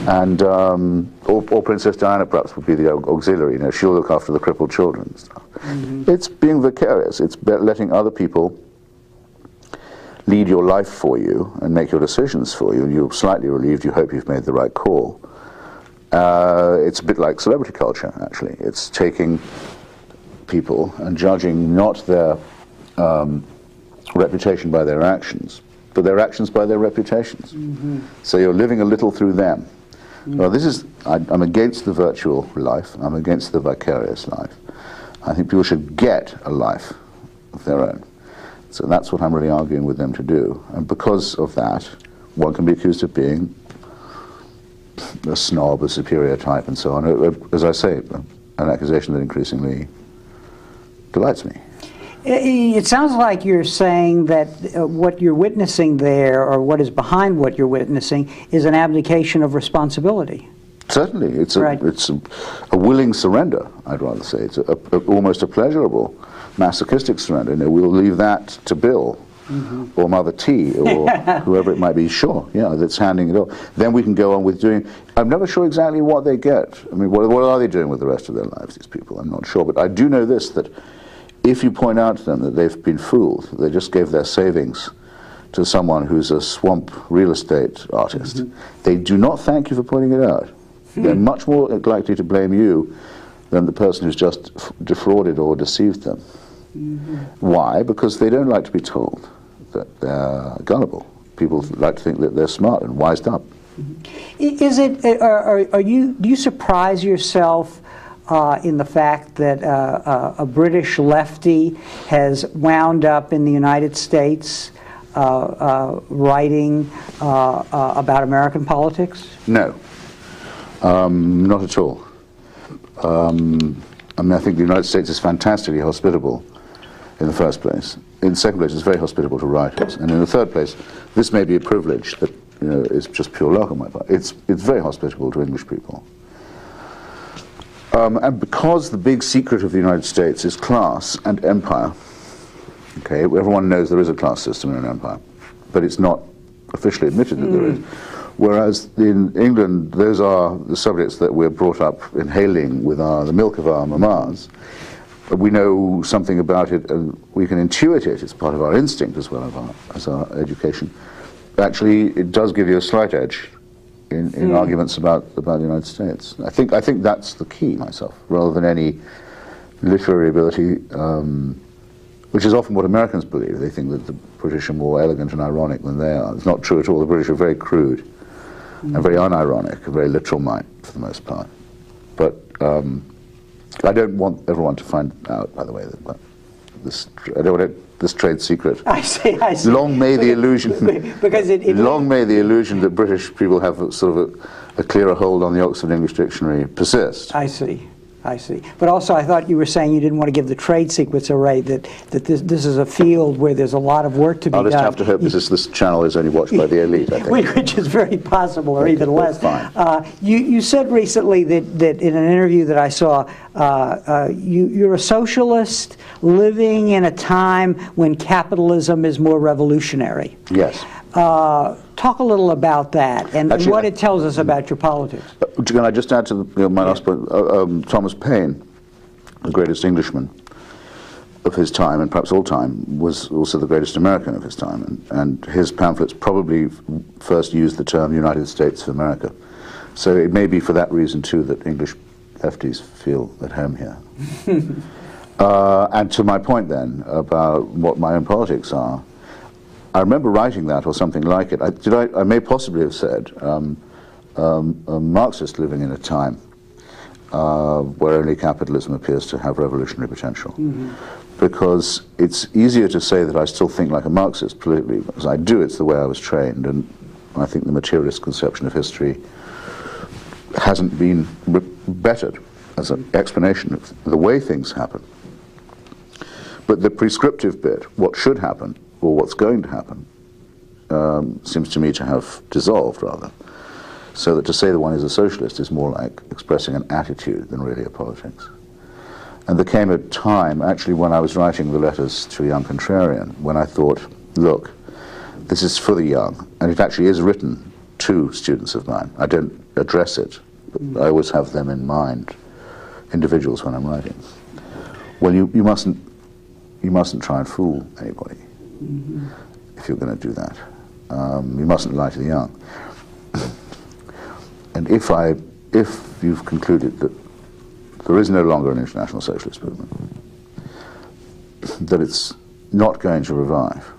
And or Princess Diana perhaps would be the auxiliary. She'll look after the crippled children and stuff. It's being vicarious. It's letting other people lead your life for you and make your decisions for you, and you're slightly relieved. You hope you've made the right call. It's a bit like celebrity culture, actually. It's taking people and judging not their reputation by their actions, but their actions by their reputations. So you're living a little through them. Well, I'm against the virtual life. I'm against the vicarious life. I think people should get a life of their own. So that's what I'm really arguing with them to do. And because of that, one can be accused of being a snob, a superior type, and so on. As I say, an accusation that increasingly delights me. It sounds like you're saying that what you're witnessing there, or what is behind what you're witnessing, is an abdication of responsibility. Certainly. It's a willing surrender, I'd rather say. It's almost a pleasurable, masochistic surrender. We'll leave that to Bill, or Mother T, or whoever it might be. Sure, that's handing it off. Then we can go on with doing... I'm never sure exactly what they get. I mean, what are they doing with the rest of their lives, these people? I'm not sure. But I do know this, that if you point out to them that they've been fooled, they just gave their savings to someone who's a swamp real estate artist, they do not thank you for pointing it out. They're much more likely to blame you than the person who's just defrauded or deceived them. Why? Because they don't like to be told that they're gullible. People like to think that they're smart and wised up. Is it? Do you surprise yourself in the fact that a British lefty has wound up in the United States writing about American politics? No, not at all. I mean, I think the United States is fantastically hospitable in the first place. In the second place, it's very hospitable to writers. And in the third place, this may be a privilege that is just pure luck on my part. It's very hospitable to English people. And because the big secret of the United States is class and empire, okay, everyone knows there is a class system in an empire, but it's not officially admitted that there is. Whereas in England, those are the subjects that we're brought up inhaling with the milk of our mamas. We know something about it, and we can intuit it. It's part of our instinct as well as our education. Actually, it does give you a slight edge in arguments about the United States. I think that's the key myself, rather than any literary ability, which is often what Americans believe. They think that the British are more elegant and ironic than they are. It's not true at all. The British are very crude and very unironic, a very literal mind for the most part. But I don't want everyone to find out, by the way, that I don't want this trade secret. I see. Long may the illusion. Because long may the illusion that British people have sort of a clearer hold on the Oxford English Dictionary persist. I see. But also, I thought you were saying you didn't want to give the trade secrets away. That this is a field where there's a lot of work to be done. I'll just have to hope this channel is only watched by the elite, I think. Which is very possible, or even less. Fine. You said recently that in an interview that I saw, you're a socialist living in a time when capitalism is more revolutionary. Yes. Talk a little about that and actually, what it tells us about your politics. Can I just add to my last point? Thomas Paine, the greatest Englishman of his time, and perhaps all time, was also the greatest American of his time. And his pamphlets probably first used the term United States of America. So it may be for that reason, too, that English lefties feel at home here. And to my point, then, about what my own politics are, I remember writing that or something like it. I may possibly have said a Marxist living in a time where only capitalism appears to have revolutionary potential. Because it's easier to say that I still think like a Marxist politically, because I do. It's the way I was trained, and I think the materialist conception of history hasn't been bettered as an explanation of the way things happen. But the prescriptive bit, what should happen, or what's going to happen, seems to me to have dissolved, rather. So that to say that one is a socialist is more like expressing an attitude than really a politics. And there came a time, actually, when I was writing the letters to a young contrarian, when I thought, look, this is for the young, and it actually is written to students of mine. I don't address it, but I always have them in mind, individuals, when I'm writing. Well, you mustn't try and fool anybody. If you're going to do that. You mustn't lie to the young. And if you've concluded that there is no longer an international socialist movement, that it's not going to revive,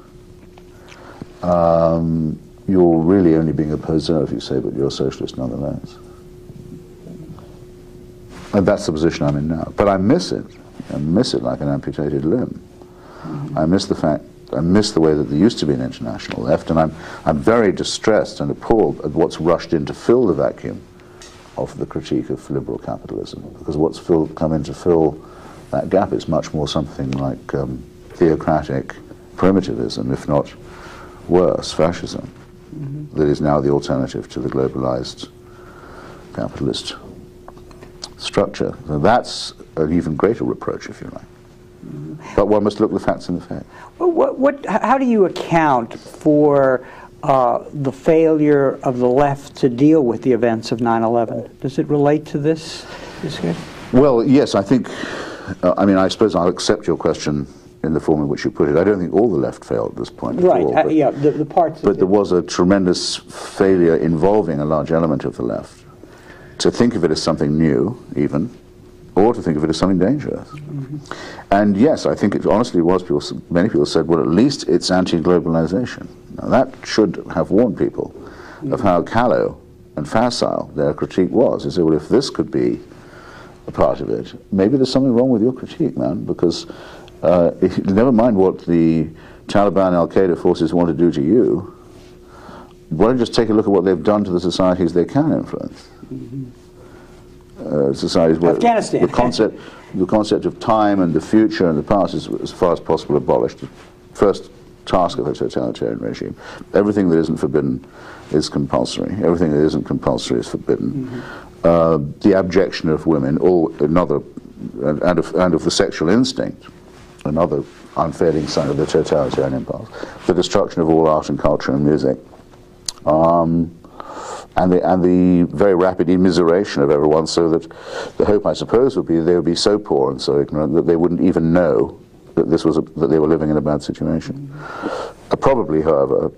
you're really only being a poseur if you say, but you're a socialist nonetheless. And that's the position I'm in now. But I miss it. I miss it like an amputated limb. I miss the way that there used to be an international left, and I'm very distressed and appalled at what's rushed in to fill the vacuum of the critique of liberal capitalism, because what's come in to fill that gap is much more something like theocratic primitivism, if not worse, fascism, that is now the alternative to the globalized capitalist structure. So that's an even greater reproach, if you like. But one must look the facts in the face. Well, how do you account for the failure of the left to deal with the events of 9/11? Does it relate to this? Well, yes, I think, I suppose I'll accept your question in the form in which you put it. I don't think all the left failed at this point at all. Right, yeah, the parts. But there was a tremendous failure involving a large element of the left to think of it as something new, even, or to think of it as something dangerous. And yes, I think it honestly was, many people said, well, at least it's anti-globalization. Now that should have warned people of how callow and facile their critique was. They said, well, if this could be a part of it, maybe there's something wrong with your critique, man, because never mind what the Taliban and Al-Qaeda forces want to do to you, why don't you just take a look at what they've done to the societies they can influence? Societies where Afghanistan. the concept of time and the future and the past is as far as possible abolished. The first task of a totalitarian regime. Everything that isn't forbidden is compulsory. Everything that isn't compulsory is forbidden. The abjection of women, or another, and of the sexual instinct, another unfailing sign of the totalitarian impulse. The destruction of all art and culture and music. And the very rapid immiseration of everyone, so that the hope, I suppose, would be they would be so poor and so ignorant that they wouldn't even know that that they were living in a bad situation. Probably, however,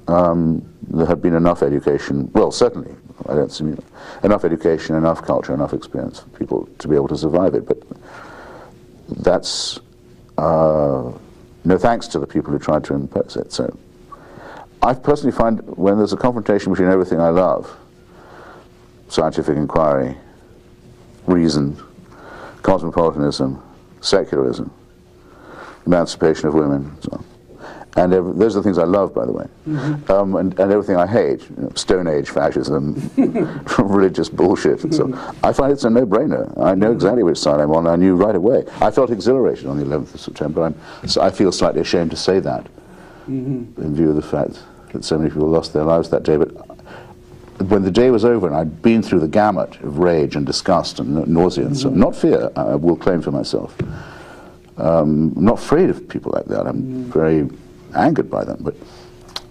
there had been enough education. Well, certainly, I don't see enough education, enough culture, enough experience for people to be able to survive it. But that's no thanks to the people who tried to impose it. So I personally find when there's a confrontation between everything I love, scientific inquiry, reason, cosmopolitanism, secularism, emancipation of women, so on. And those are the things I love, by the way, and everything I hate, Stone Age fascism, religious bullshit, and so on. I find it's a no-brainer. I know exactly which side I'm on. I knew right away. I felt exhilarated on the 11th of September. So I feel slightly ashamed to say that, in view of the fact that so many people lost their lives that day. But when the day was over and I'd been through the gamut of rage and disgust and nausea and so on, not fear, I will claim for myself. I'm not afraid of people like that. I'm very angered by them, but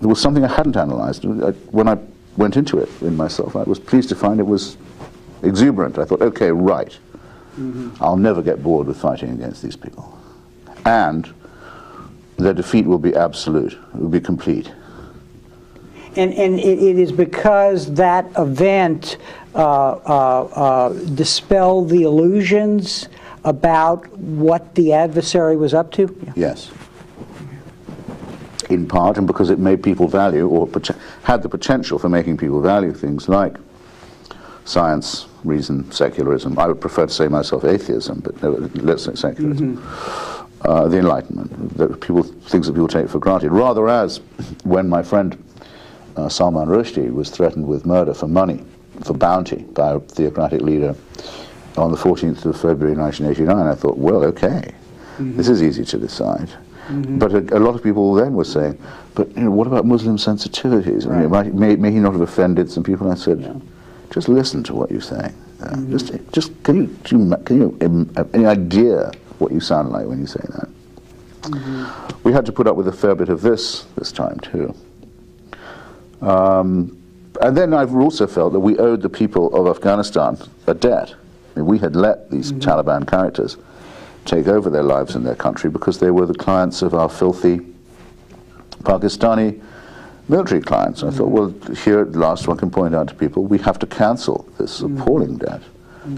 there was something I hadn't analyzed. When I went into it in myself, I was pleased to find it was exuberant. I thought, okay, right, I'll never get bored with fighting against these people. And their defeat will be absolute, it will be complete. And it is because that event dispelled the illusions about what the adversary was up to? Yeah. Yes. In part, and because it made people value, or had the potential for making people value things like science, reason, secularism. I would prefer to say myself atheism, but no, let's say secularism. The Enlightenment, things that people take for granted. Rather as when my friend Salman Rushdie was threatened with murder for money, for bounty, by a theocratic leader on the 14th of February 1989, I thought, well, okay, this is easy to decide. But a lot of people then were saying, but what about Muslim sensitivities? Right. May he not have offended some people? I said, just listen to what you're saying. Just can you have any idea what you sound like when you say that? We had to put up with a fair bit of this time too. And then I've also felt that we owed the people of Afghanistan a debt. I mean, we had let these Taliban characters take over their lives in their country because they were the clients of our filthy Pakistani military clients. I thought, well, here at last one can point out to people, we have to cancel this appalling debt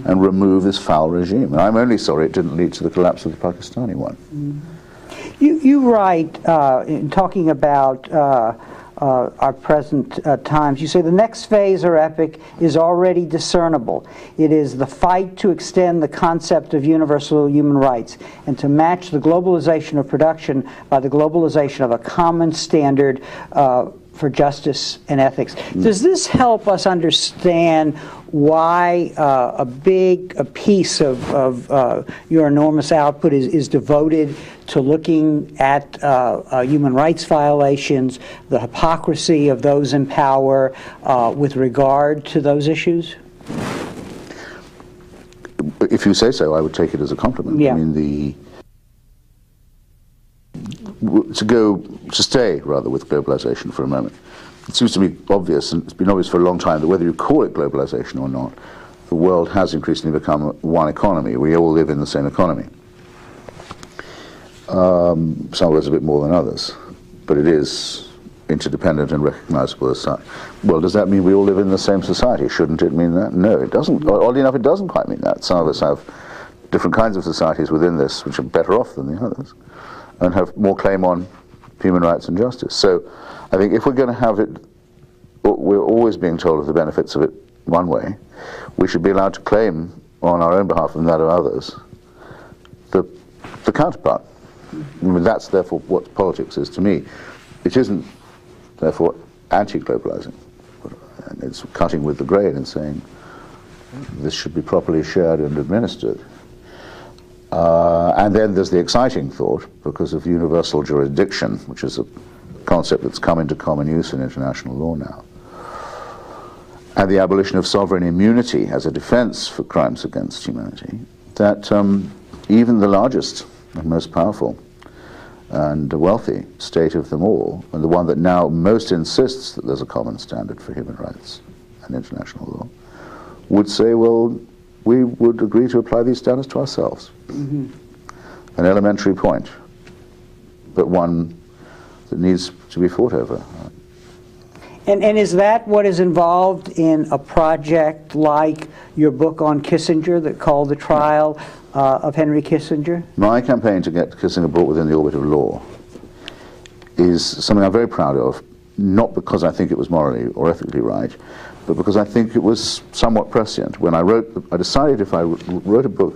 and remove this foul regime. And I'm only sorry it didn't lead to the collapse of the Pakistani one. You write, in talking about our present times, you say the next phase or epoch is already discernible. It is the fight to extend the concept of universal human rights and to match the globalization of production by the globalization of a common standard for justice and ethics. Does this help us understand why a piece of your enormous output is devoted to looking at human rights violations, the hypocrisy of those in power with regard to those issues? If you say so, I would take it as a compliment. Yeah. I mean, to stay rather with globalization for a moment. It seems to me obvious, and it's been obvious for a long time, that whether you call it globalization or not, the world has increasingly become one economy. We all live in the same economy. Some of us a bit more than others, but it is interdependent and recognizable as such. Well, does that mean we all live in the same society? Shouldn't it mean that? No, it doesn't. Oddly enough, it doesn't quite mean that. Some of us have different kinds of societies within this, which are better off than the others, and have more claim on human rights and justice. So I think if we're going to have it, we're always being told of the benefits of it one way, we should be allowed to claim on our own behalf and that of others the counterpart. I mean, that's therefore what politics is to me. It isn't therefore anti-globalizing. And it's cutting with the grain and saying this should be properly shared and administered. And then there's the exciting thought, because of universal jurisdiction, which is a concept that's come into common use in international law now, and the abolition of sovereign immunity as a defense for crimes against humanity, that even the largest and most powerful and wealthy state of them all, and the one that now most insists that there's a common standard for human rights and international law, would say, well, we would agree to apply these standards to ourselves. Mm-hmm. An elementary point, but one that needs to be fought over. And is that what is involved in a project like your book on Kissinger that called The Trial of Henry Kissinger? My campaign to get Kissinger brought within the orbit of law is something I'm very proud of, not because I think it was morally or ethically right, but because I think it was somewhat prescient. When I decided if I wrote a book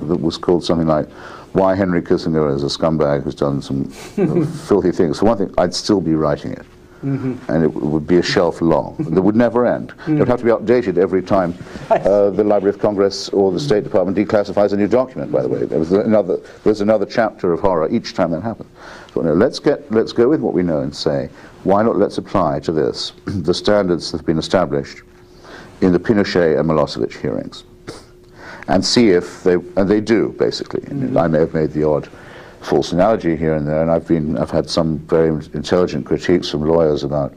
that was called something like Why Henry Kissinger is a Scumbag Who's Done Some Filthy Things, for one thing, I'd still be writing it. Mm-hmm. And it would be a shelf long. That would never end. Mm-hmm. It would have to be updated every time the Library of Congress or the State Department declassifies a new document, by the way. There's another chapter of horror each time that happens. So no, let's go with what we know and say, why not let's apply to this the standards that have been established in the Pinochet and Milosevic hearings, and see if they do, basically. Mm-hmm. I may have made the odd false analogy here and there, and I've had some very intelligent critiques from lawyers about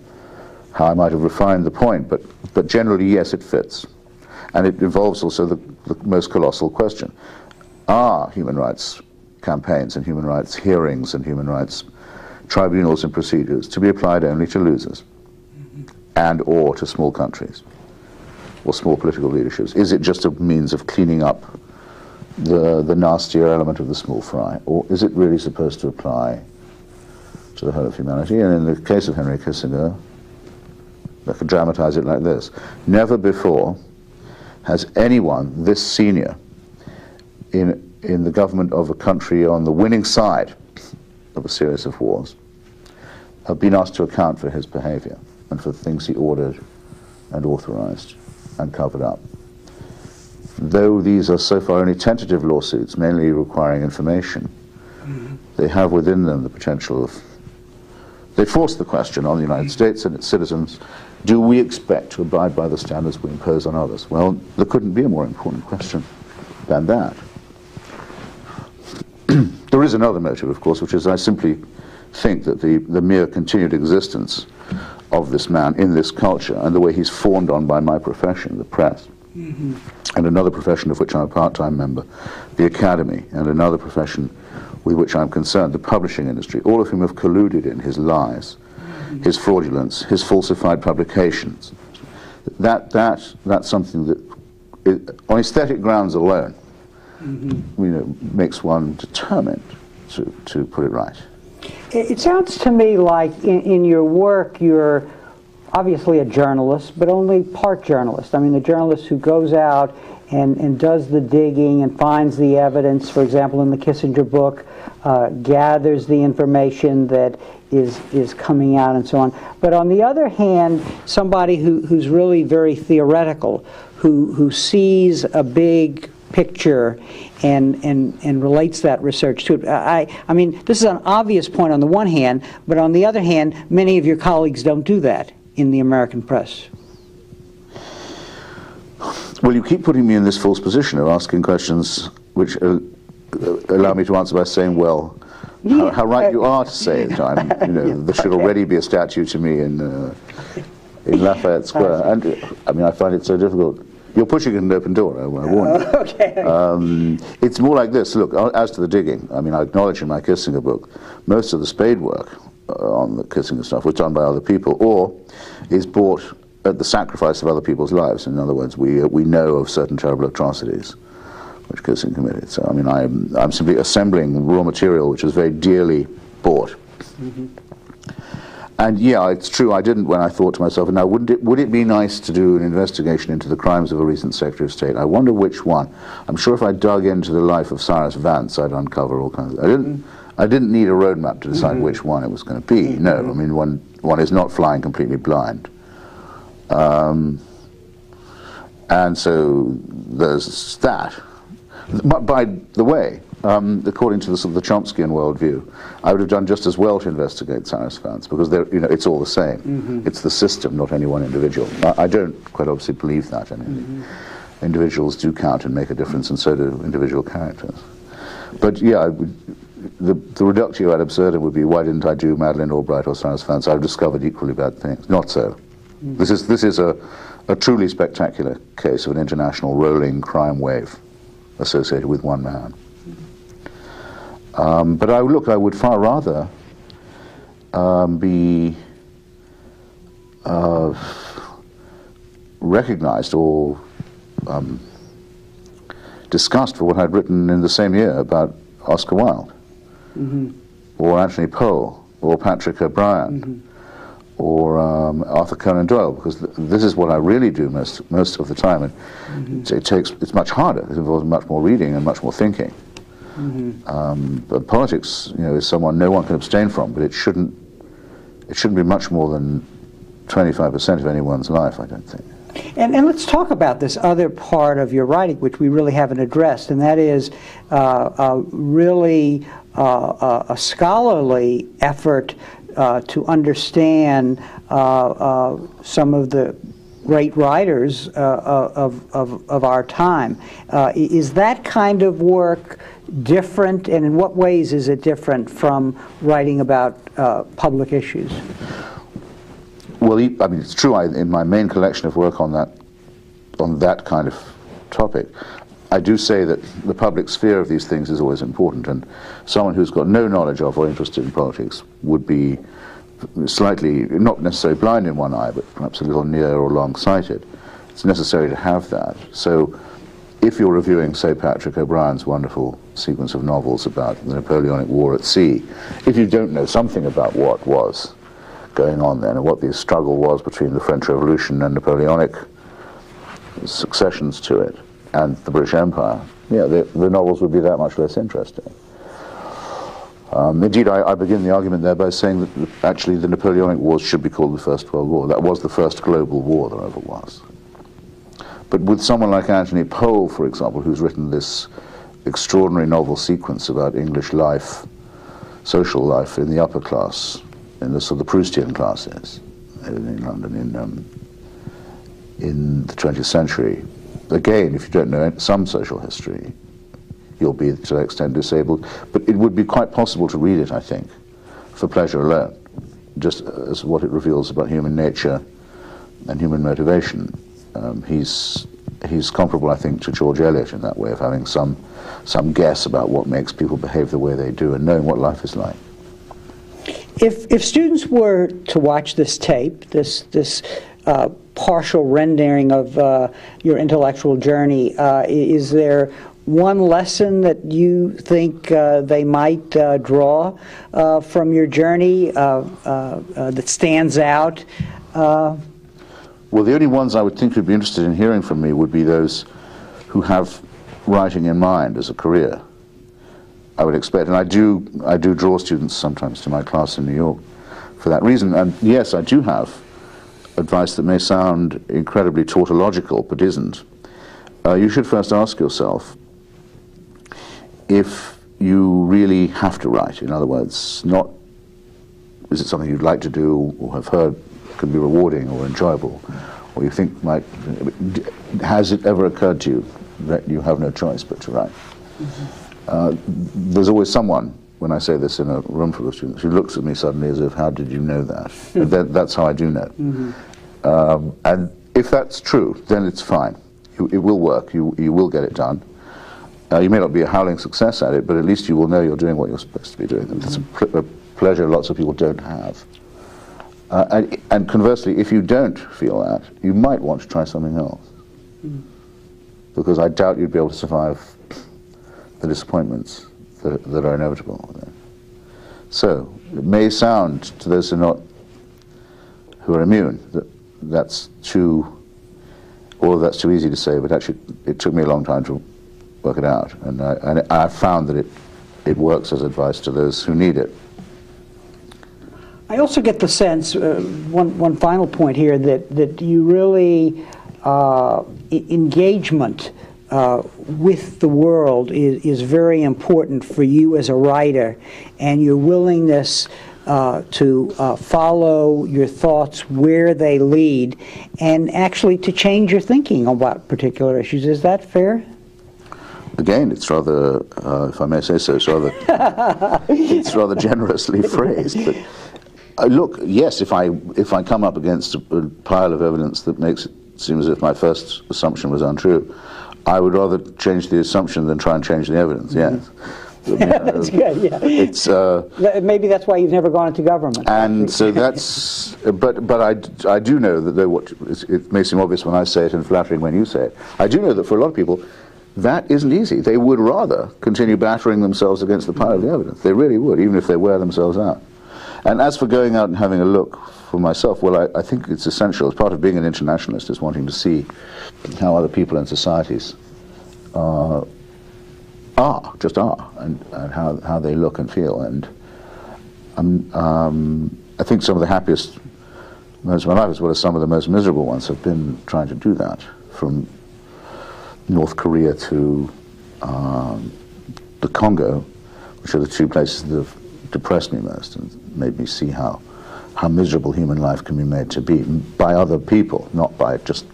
how I might have refined the point, but generally, yes, it fits. And it involves also the most colossal question. Are human rights campaigns and human rights hearings and human rights tribunals and procedures to be applied only to losers and or to small countries or small political leaderships? Is it just a means of cleaning up the nastier element of the small fry, or is it really supposed to apply to the whole of humanity? And in the case of Henry Kissinger, I could dramatize it like this. Never before has anyone this senior in the government of a country on the winning side of a series of wars have been asked to account for his behavior and for the things he ordered and authorized and covered up. Though these are so far only tentative lawsuits, mainly requiring information, mm-hmm. they have within them the potential of... They force the question on the United States and its citizens, do we expect to abide by the standards we impose on others? Well, there couldn't be a more important question than that. There is another motive, of course, which is I simply think that the mere continued existence of this man in this culture and the way he's fawned on by my profession, the press, mm-hmm. and another profession of which I'm a part-time member, the academy, and another profession with which I'm concerned, the publishing industry, all of whom have colluded in his lies, mm-hmm. his fraudulence, his falsified publications. That's something that, on aesthetic grounds alone, mm-hmm. Makes one determined to put it right. It sounds to me like in your work you're obviously a journalist, but only part journalist. I mean, the journalist who goes out and does the digging and finds the evidence, for example, in the Kissinger book, gathers the information that is coming out and so on. But on the other hand, somebody who's really very theoretical, who sees a big picture and relates that research to it. I mean, this is an obvious point on the one hand, but on the other hand, many of your colleagues don't do that in the American press. Well, you keep putting me in this false position of asking questions which allow me to answer by saying, well, how right you are to say it. There should already be a statue to me in Lafayette Square. And I mean, I find it so difficult. You're pushing an open door, I warn you. Okay. It's more like this. Look, as to the digging, I mean, I acknowledge in my Kissinger book, most of the spade work on the Kissinger stuff was done by other people, or is bought at the sacrifice of other people's lives. In other words, we know of certain terrible atrocities which goes in committed. So I mean, I'm simply assembling raw material which is very dearly bought. And yeah, it's true, I didn't, when I thought to myself, now would it be nice to do an investigation into the crimes of a recent Secretary of State? I wonder which one. I'm sure if I dug into the life of Cyrus Vance, I'd uncover all kinds of... I didn't need a roadmap to decide which one it was going to be. No, I mean, one is not flying completely blind. And so there's that. But by the way, according to the sort of the Chomskyan worldview, I would have done just as well to investigate Cyrus Vance, because it's all the same. It's the system, not any one individual. I don't quite obviously believe that. Individuals do count and make a difference, and so do individual characters. But yeah, the reductio ad absurdum would be, why didn't I do Madeleine Albright or Cyrus Vance? I've discovered equally bad things. Not so. This is a truly spectacular case of an international rolling crime wave associated with one man. But I would far rather be recognized or discussed for what I'd written in the same year about Oscar Wilde, or Anthony Poe, or Patrick O'Brien, or Arthur Conan Doyle, because this is what I really do most of the time, and it's much harder. It involves much more reading and much more thinking. But politics, is someone no one can abstain from, but it shouldn't be much more than 25% of anyone's life, I don't think. And let's talk about this other part of your writing, which we really haven't addressed, and that is really a scholarly effort to understand some of the great writers of our time. Is that kind of work different, and in what ways is it different from writing about public issues? Well, I mean, it's true. In my main collection of work on that kind of topic, I do say that the public sphere of these things is always important, and someone who's got no knowledge of or interest in politics would be slightly, not necessarily blind in one eye, but perhaps a little near or long-sighted. It's necessary to have that. So if you're reviewing, say, Patrick O'Brien's wonderful sequence of novels about the Napoleonic War at sea, if you don't know something about what was going on then, and what the struggle was between the French Revolution and Napoleonic successions to it, and the British Empire, the novels would be that much less interesting. Indeed, I begin the argument there by saying that actually the Napoleonic Wars should be called the First World War. That was the first global war there ever was. But with someone like Anthony Poe, for example, who's written this extraordinary novel sequence about English life, social life in the upper class, in the sort of the Proustian classes in London in the 20th century. Again, if you don't know some social history, you'll be to that extent disabled. But it would be quite possible to read it, I think, for pleasure alone, just as what it reveals about human nature and human motivation. He's comparable, I think, to George Eliot in that way of having some guess about what makes people behave the way they do and knowing what life is like. If students were to watch this tape, this partial rendering of your intellectual journey, is there one lesson that you think they might draw from your journey that stands out? Well, the only ones I would think would be interested in hearing from me would be those who have writing in mind as a career, I would expect. And I do draw students sometimes to my class in New York for that reason. And yes, I do have advice that may sound incredibly tautological, but isn't. You should first ask yourself if you really have to write. In other words, not is it something you'd like to do or have heard can be rewarding or enjoyable, or you think might, has it ever occurred to you that you have no choice but to write? There's always someone, when I say this in a room full of students, who looks at me suddenly as if, how did you know that? That's how I do know. And if that's true, then it's fine. It will work. You will get it done. You may not be a howling success at it, but at least you will know you're doing what you're supposed to be doing. That's a pleasure lots of people don't have. And conversely, if you don't feel that, you might want to try something else. because I doubt you'd be able to survive the disappointments that are inevitable. So it may sound to those who are immune that's too easy to say, but actually it took me a long time to work it out, and I found that it works as advice to those who need it. I also get the sense, one final point here, that you really, engagement with the world is very important for you as a writer, and your willingness to follow your thoughts where they lead, and actually to change your thinking about particular issues. Is that fair? Again, it's rather, if I may say so, it's rather generously phrased. But look, yes, if I come up against a pile of evidence that makes it seem as if my first assumption was untrue, I would rather change the assumption than try and change the evidence. Yes. That's good. Yeah. It's maybe that's why you've never gone into government. And so that's. But I do know that though it may seem obvious when I say it and flattering when you say it. I do know that for a lot of people, that isn't easy. They would rather continue battering themselves against the pile of the evidence. They really would, even if they wear themselves out. And as for going out and having a look for myself, well, I think it's essential. As part of being an internationalist is wanting to see how other people and societies are, and how they look and feel. And I think some of the happiest moments of my life, as well as some of the most miserable ones, have been trying to do that, from North Korea to the Congo, which are the two places that have depressed me most and made me see how miserable human life can be made to be by other people, not by just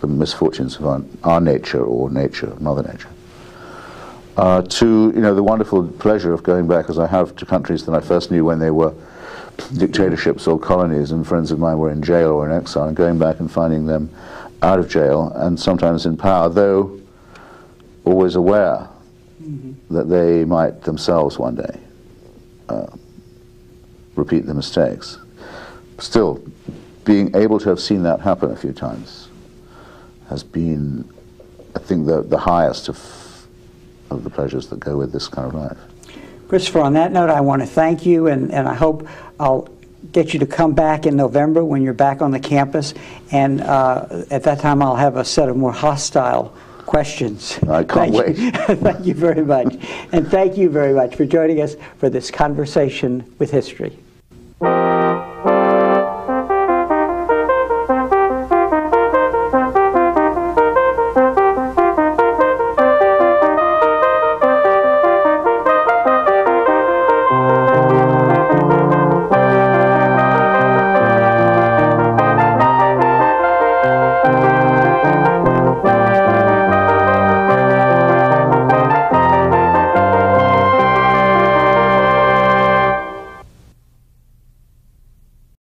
the misfortunes of our nature or Mother Nature. To the wonderful pleasure of going back, as I have, to countries that I first knew when they were dictatorships or colonies, and friends of mine were in jail or in exile, and going back and finding them out of jail and sometimes in power, though always aware that they might themselves one day repeat the mistakes. Still, being able to have seen that happen a few times has been, I think, the highest of the pleasures that go with this kind of life. Christopher, on that note, I want to thank you, and I hope I'll get you to come back in November when you're back on the campus, and at that time I'll have a set of more hostile questions. I can't wait. Thank you very much. And thank you very much for joining us for this conversation with history.